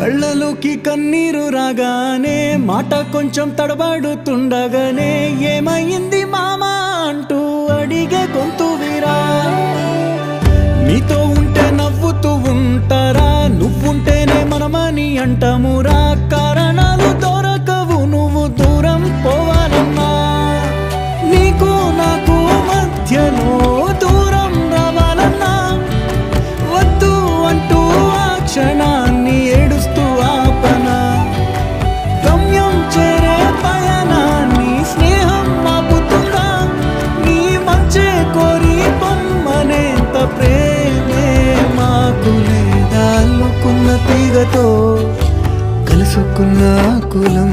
కళ్ళలోకి కన్నీరు రాగానే మాట కొంచెం తడబడుతుండగానే ఏమైంది మామా అంటూ అడిగే గొంతు వీరా నీతో ఉంటే నవ్వుతూ ఉంటారా నువ్వుంటేనే మనమని అంటామురా కారణాలు దొరకవు నువ్వు దూరం పోవాలన్నా నీకు నాకు మధ్యలో దూరం రావాలన్నా వద్దు అంటూ ఆ క్షణాన్ని ఏడుస్తూ ఆపనా గమ్యం చేరే పయనాన్ని స్నేహం ఆపుతుందా నీ మంచే కోరి పొమ్మనేంత ప్రేమే మాకు లేదా అల్లుకున్న తీగతో కలుసుకున్న కులం